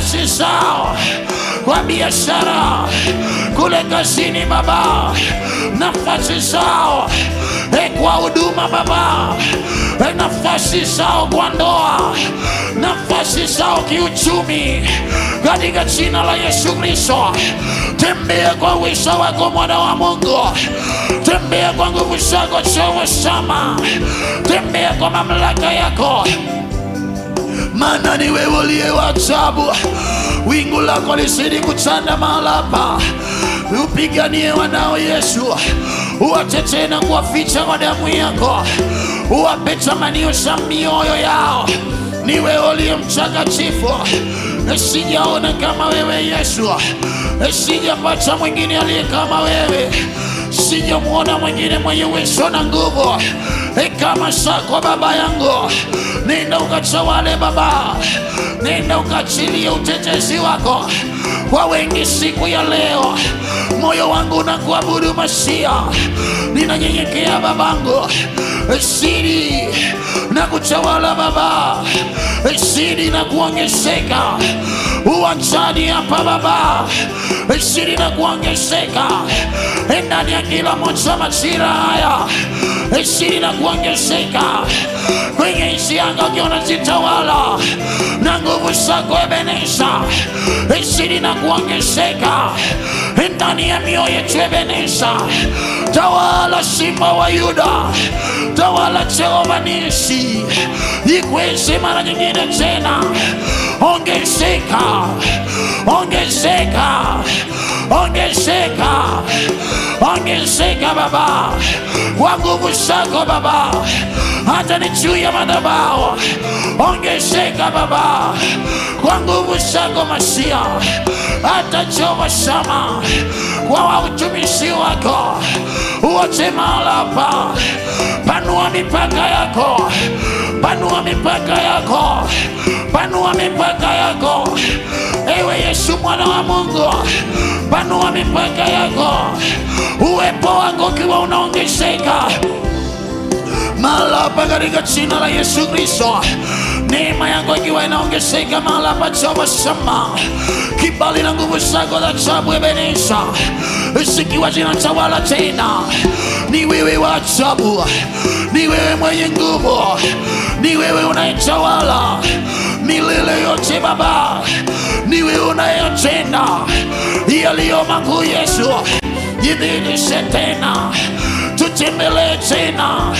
nafasi zao kwa biashara kule kazini Baba, nafasi zao kwa huduma Baba, nafasi zao kwa ndoa, nafasi zao kiuchumi, katika jina la Yesu Kristo. Tembea kwa uwezo wako mwana wa Mungu, tembea kwa nguvu zako Jehova Shama, tembea kwa mamlaka yako, maana ni wewe uliye wa ajabu. Wingu lako lisidi kutanda mahali hapa, upiganie wanao Yesu, uwatetee na kuwaficha kwa damu yako, uwape tamanio za mioyo yao. Ni wewe uliye mtakatifu, sijaona kama wewe Yesu, sijapata mwingine aliye kama wewe, sijamuona mwingine mwenye uwezo na nguvu kama zako Baba yangu. Nenda ukatawale Baba, nenda ukachilie utetezi wako kwa wengi siku ya leo. Moyo wangu unakuabudu Masia, ninanyenyekea babangu, siri na kutawala Baba, siri na kuongezeka uwanjani hapa Baba, siri na kuongezeka ndani ya kila moja majira haya, siri na kuongezeka kwenye nchi yangu ukiona jitawala na nguvu zako Ebeneza, siri na kuongezeka ndani ya mioyo yetu Ebeneza. Tawala Simba wa Yuda, tawala Jehova Nisi, ikweze mara nyingine tena. Ongezeka, ongezeka, ongezeka, ongezeka Baba, kwa nguvu zako Baba, hata ni juu ya madhabahu. Ongezeka Baba, kwa nguvu zako Masia, hata Jehova Shama, kwa utumishi wako wote mahali hapa. Panua mipaka yako, panua mipaka yako, panua mipaka yako. Ewe Yesu mwana wa Mungu, panua mipaka yako, uwepo wako ukiwa unaongezeka mahali hapa katika jina la Yesu Kristo. Neema yako ikiwa inaongezeka mahali hapa Jehova Shama, kibali na nguvu zako za ajabu Ebeneza zikiwa zinatawala tena. Ni wewe wa ajabu, ni wewe mwenye nguvu, ni wewe unayetawala milele yote Baba, ni wewe unayetenda yaliyo makuu. Yesu, jidhihirishe tena, tutembelee tena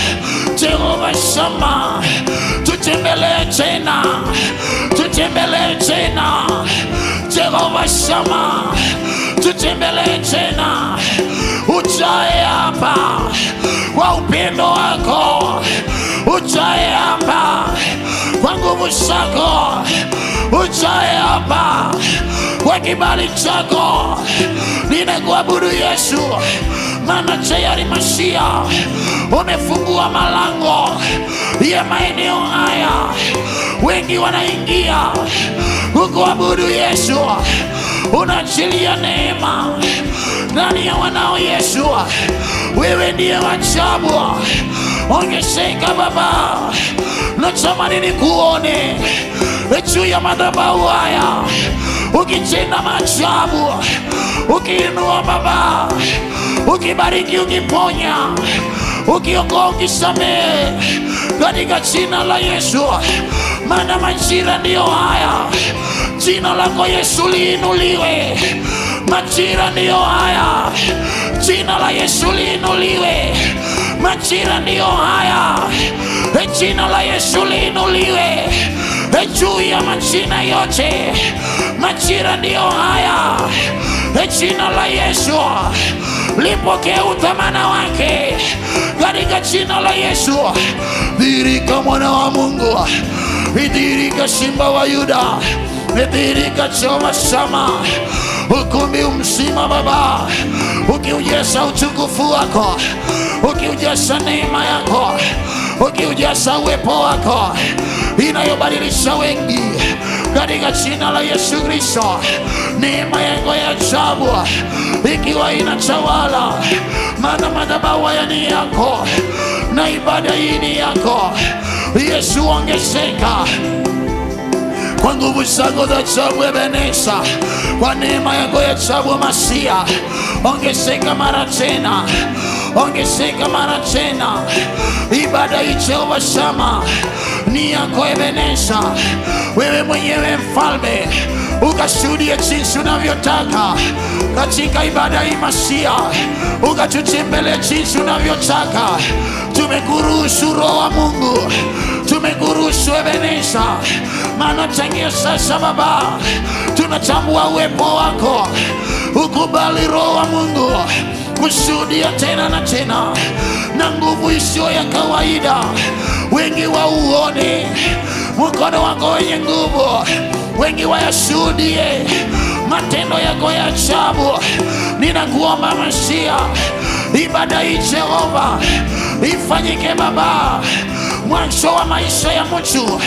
Jehova Shama, tutembelee tena, tutembelee tena Jehova Shama, tutembelee tena. Ujae hapa kwa upendo wako, ujae hapa kwa nguvu zako, ujae hapa kwa kibali chako. Ninakuabudu Yesu, maana tayari Masia umefungua malango ya maeneo haya. Wengi wanaingia kukuabudu Yesu, unaachilia neema ndani ya wanao Yesu. Wewe ndiye wa ajabu. Ongezeka Baba, natamani nikuone juu ya madhabahu haya ukitenda maajabu, ukiinua Baba, ukibariki, ukiponya, ukiokoa, ukisamehe katika jina la Yesu. Maana majira ndiyo haya, jina lako Yesu liinuliwe. Majira ndiyo haya, jina la Yesu liinuliwe. Majira ndiyo haya, jina la Yesu liinuliwe juu ya majina yote. Majira ndiyo haya, jina la Yesu lipokee uthamana wake katika jina la Yesu. Dhihirika mwana wa Mungu, dhihirika Simba wa Yuda, dhihirika Jehova Shama. Ukumbi mzima Baba, ukiujaza utukufu wako, ukiujaza neema yako, ukiujaza uwepo wako inayobadilisha wengi katika jina la Yesu Kristo. Neema yako ya ajabu ikiwa inatawala, maana madhabahu haya ni yako na ibada hii ni yako. Yesu, ongezeka kwa nguvu zako za ajabu Ebeneza, kwa neema yako ya ajabu Masia, ongezeka mara tena, ongezeka mara tena. Ibada hii Jehova Shama ni yako Ebeneza, wewe mwenyewe mfalme, ukashuhudie jinsi unavyotaka katika ibada hii Masia, ukatutembelea jinsi unavyotaka. Tumekuruhusu Roho wa Mungu, tumekuruhusu Ebeneza, maana tangia sasa Baba tunatambua uwepo wako. Ukubali Roho wa Mungu kushuhudia tena na tena na nguvu isiyo ya kawaida. Wengi wauone mkono wako wenye nguvu, wengi wayashuhudie matendo yako ya ajabu. Ninakuomba Masia, ibada hii Jehova ifanyike Baba mwanzo wa maisha ya mtu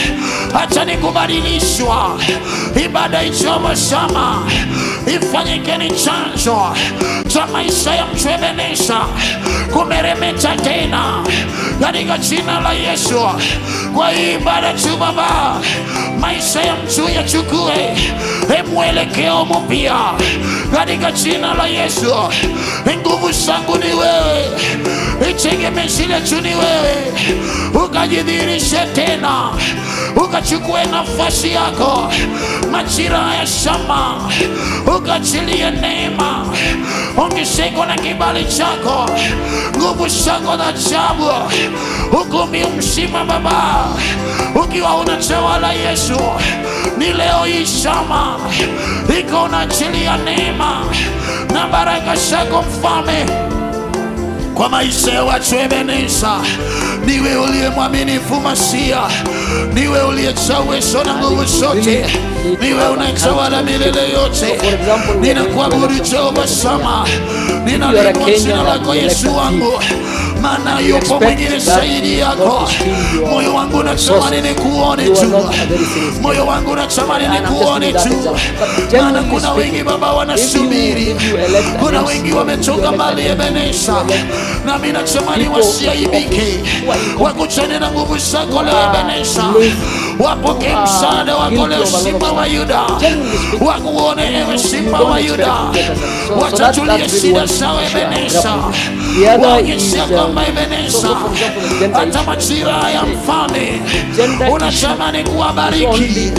hata ni kubadilishwa. Ibada hii Jehova Shama ifanyike ni chanzo cha maisha ya mtu Ebeneza kumeremeta tena katika jina la Yesu. Kwa hii ibada tu Baba, maisha ya mtu yachukue mwelekeo mpya katika jina la Yesu. Nguvu zangu ni wewe, itegemezi letu ni wewe, ukajidhihirishe tena, ukachukue nafasi yako majira ya shamba, ukachilie neema, ongezeko na kibali chako, nguvu zako za ajabu, ukumbi mzima Baba ukiwa unatawala Yesu. Ni leo hii shamba iko unaachilia neema na baraka zako Mfalme kwa maisha ya watu Ebeneza. Niwe uliye mwaminifu Masia, niwe uliyejaa uwezo na nguvu zote, niwe unayetawala milele yote. Ninakuabudu Jehova Shama, ninaliinua jina lako Yesu wangu, maana yupo mwingine zaidi yako. Moyo wangu unatamani nikuone tu, moyo wangu unatamani nikuone tu, maana kuna wengi Baba wanasubiri, kuna wengi wametoka mbali Ebeneza, na mimi natamani wasiaibike, wakutane na nguvu zako leo Ebeneza, wapokee msaada wako leo Simba wa Yuda, wakuone ewe Simba wa Yuda, watatulie shida zao Ebeneza, waonyeshe kwamba Ebeneza hata majira ya Mfalme unatamani kuwabariki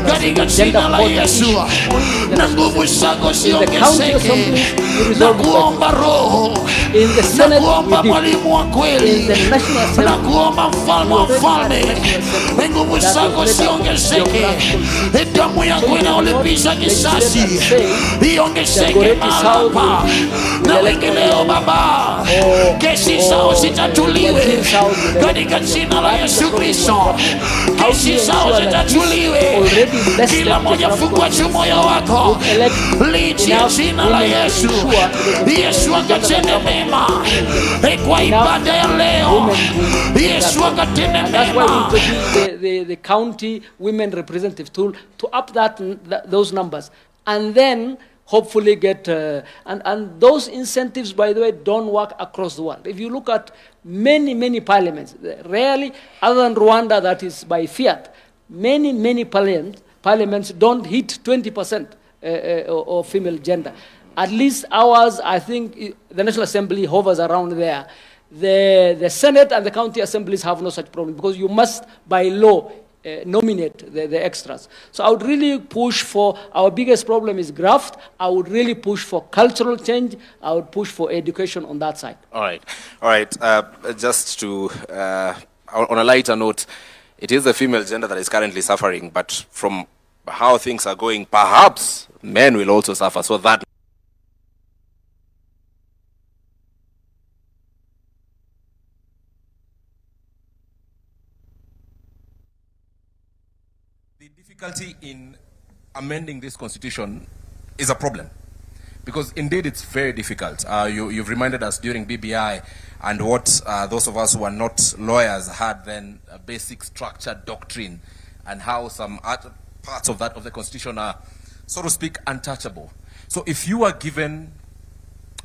katika jina la Yesu, na nguvu zako ziongezeke. Na kuomba Roho, na kuomba mwalimu wa kweli, na kuomba mfalme wa mfalme, nguvu zako ziongezeke. Damu yako inaolipisha kisasi iongezeke mahali hapa, na wengi leo Baba kesi zao zitatuliwe katika jina la Yesu Kristo. Kesi zao zitatuliwe, kila moja fungua tu moyo wako, liitia jina la Yesu. Yesu akatende mema kwa ibada ya leo, Yesu akatende mema. The county women representative to up those numbers, and then hopefully get and those incentives, by the way, don't work across the world. If you look at many parliaments, rarely, other than Rwanda, that is by fiat, many parliaments don't hit 20% of female gender. At least ours, I think the National Assembly hovers around there. The Senate and the county assemblies have no such problem, because you must, by law, nominate the extras. So I would really push for, our biggest problem is graft. I would really push for cultural change. I would push for education on that side. All right. Just to, on a lighter note, it is the female gender that is currently suffering, but from how things are going, perhaps men will also suffer. So that the difficulty in amending this constitution is a problem, because indeed it's very difficult. You've reminded us during BBI and what those of us who are not lawyers had then, a basic structure doctrine, and how some parts of the constitution are, so to speak, untouchable. So if you are given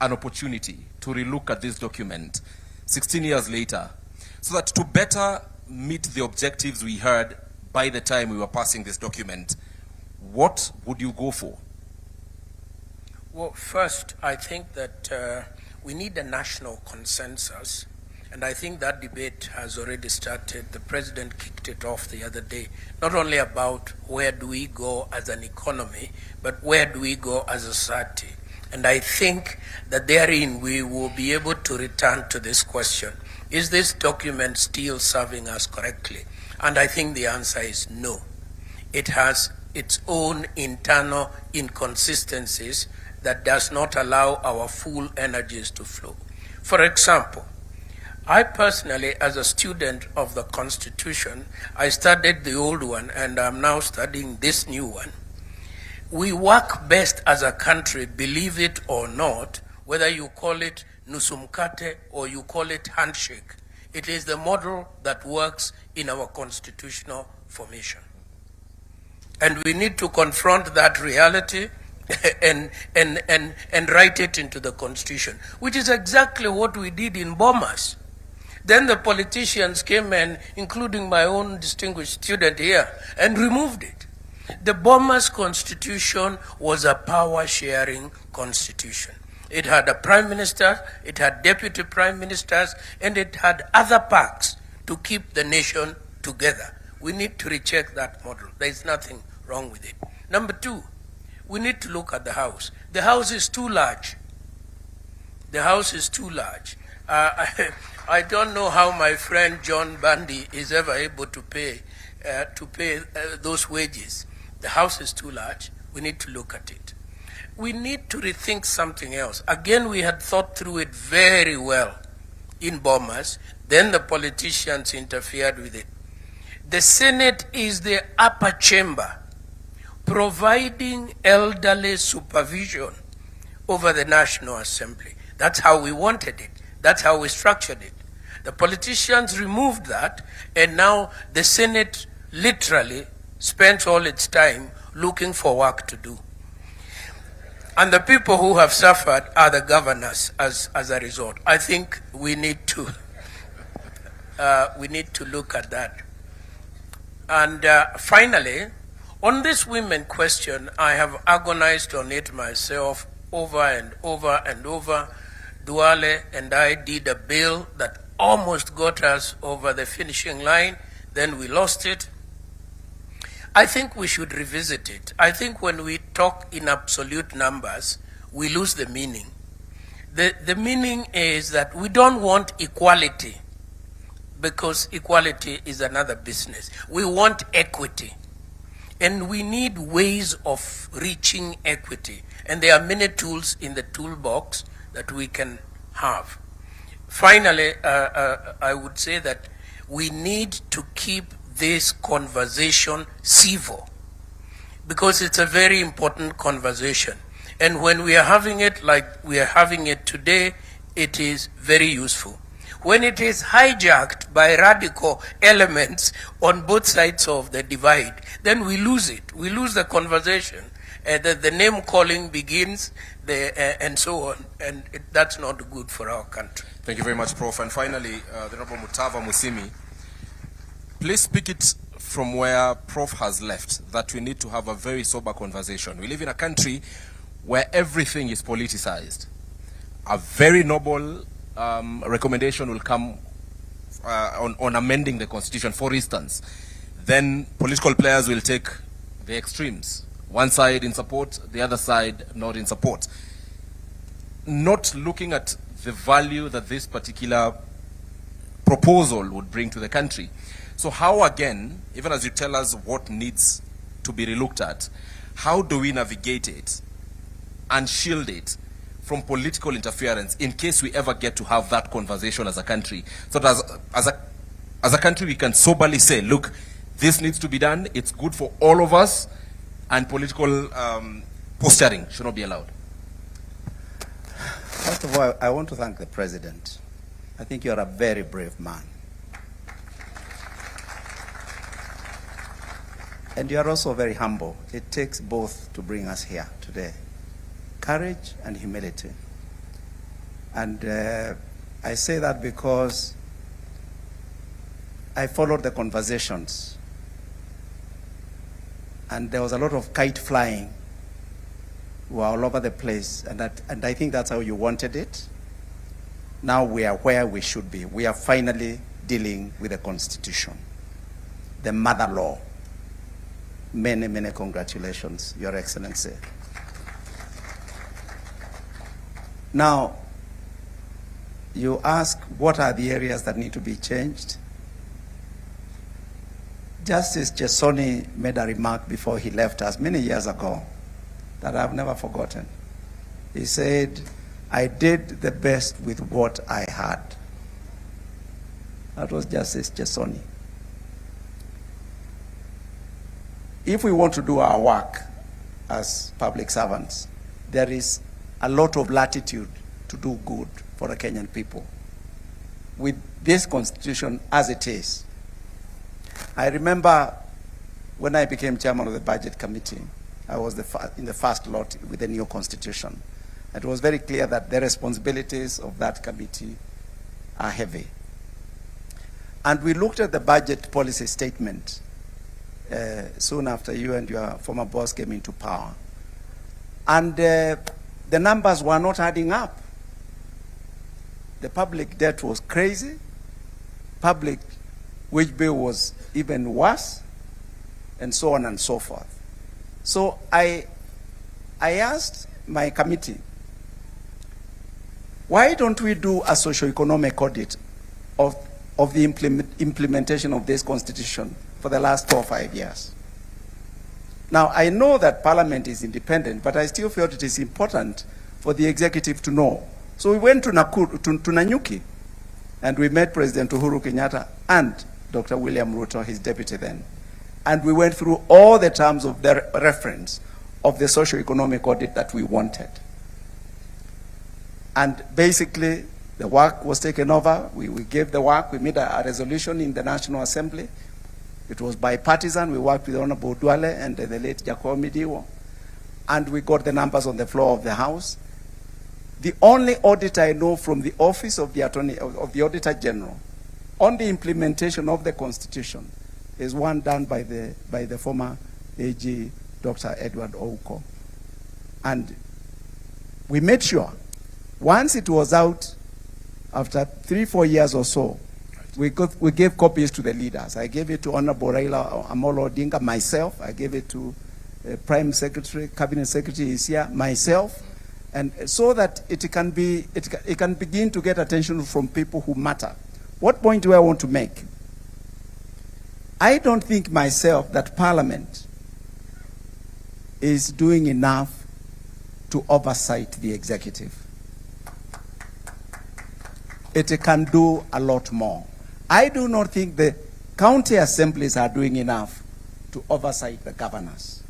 an opportunity to relook at this document 16 years later, so that to better meet the objectives we heard by the time we were passing this document, what would you go for? Well, first, I think that we need a national consensus, and I think that debate has already started. The president kicked it off the other day, not only about where do we go as an economy, but where do we go as a society. And I think that therein we will be able to return to this question. Is this document still serving us correctly? And I think the answer is no. It has its own internal inconsistencies that does not allow our full energies to flow. For example, I personally, as a student of the Constitution, I studied the old one and I'm now studying this new one. We work best as a country, believe it or not, whether you call it nusumkate or you call it handshake. It is the model that works in our constitutional formation. And we need to confront that reality and write it into the Constitution, which is exactly what we did in Bomas. Then the politicians came in, including my own distinguished student here, and removed it. The Bomas Constitution was a power-sharing constitution. It had a prime minister, it had deputy prime ministers, and it had other perks to keep the nation together. We need to recheck that model. There is nothing wrong with it. Number two, we need to look at the House. The House is too large. The House is too large. I don't know how my friend John Bundy is ever able to pay those wages. The House is too large. We need to look at it. We need to rethink something else. Again, we had thought through it very well in Bomas. Then the politicians interfered with it. The Senate is the upper chamber, providing elderly supervision over the National Assembly. That's how we wanted it. That's how we structured it. The politicians removed that, and now the Senate literally spends all its time looking for work to do. And the people who have suffered are the governors as a result. I think we need to look at that. And finally, on this women question, I have agonized on it myself over and over and over. Duale and I did a bill that almost got us over the finishing line. Then we lost it. I think we should revisit it. I think when we talk in absolute numbers, we lose the meaning. The meaning is that we don't want equality, because equality is another business. We want equity. And we need ways of reaching equity. And there are many tools in the toolbox that we can have. Finally, I would say that we need to keep this conversation civil, because it's a very important conversation. And when we are having it like we are having it today, it is very useful. When it is hijacked by radical elements on both sides of the divide, then we lose it. We lose the conversation. The name calling begins, and so on, and that's not good for our country. Thank you very much, Prof. And finally, the Honorable Mutava Musimi, please speak it from where Prof has left, that we need to have a very sober conversation. We live in a country where everything is politicized. A very noble recommendation will come on amending the Constitution, for instance. Then political players will take the extremes. One side in support, the other side not in support. Not looking at the value that this particular proposal would bring to the country. So how, again, even as you tell us what needs to be relooked at, how do we navigate it and shield it from political interference in case we ever get to have that conversation as a country? So that as a country we can soberly say, look, this needs to be done, it's good for all of us, and political posturing should not be allowed. First of all, I want to thank the President. I think you're a very brave man. And you're also very humble. It takes both to bring us here today. Courage and humility. And I say that because I followed the conversations and there was a lot of kite flying. We were all over the place, and I think that's how you wanted it. Now we are where we should be. We are finally dealing with the Constitution, the mother law. Many, many congratulations, Your Excellency. Now, you ask what are the areas that need to be changed? Justice Chesoni made a remark before he left us many years ago that I've never forgotten. He said, I did the best with what I had. That was Justice Chesoni. If we want to do our work as public servants, there is a lot of latitude to do good for the Kenyan people. With this constitution as it is, I remember when I became chairman of the budget committee, I was in the first lot with the new constitution. It was very clear that the responsibilities of that committee are heavy. And we looked at the budget policy statement soon after you and your former boss came into power. And the numbers were not adding up. The public debt was crazy. Public wage bill was even worse, and so on and so forth. So I asked my committee, why don't we do a socio-economic audit of the implementation of this constitution for the last 4 or 5 years? Now, I know that Parliament is independent, but I still felt it is important for the executive to know. So we went to Nanyuki, and we met President Uhuru Kenyatta and Dr. William Ruto, his deputy then. And we went through all the terms of the reference of the socio-economic audit that we wanted. And basically, the work was taken over. We gave the work. We made a resolution in the National Assembly. It was bipartisan. We worked with Honorable Duale and the late Jacob Midiwo. And we got the numbers on the floor of the House. The only audit I know from the Office of the Auditor General on the implementation of the Constitution is one done by the former AG, Dr. Edward Ouko. And we made sure, once it was out, after 3-4 years or so, we gave copies to the leaders. I gave it to Honorable Raila Amolo Odinga, myself. I gave it to Prime Secretary, Cabinet Secretary Isia, myself, and so that it can begin to get attention from people who matter. What point do I want to make? I don't think myself that Parliament is doing enough to oversight the executive. It can do a lot more. I do not think the county assemblies are doing enough to oversight the governors.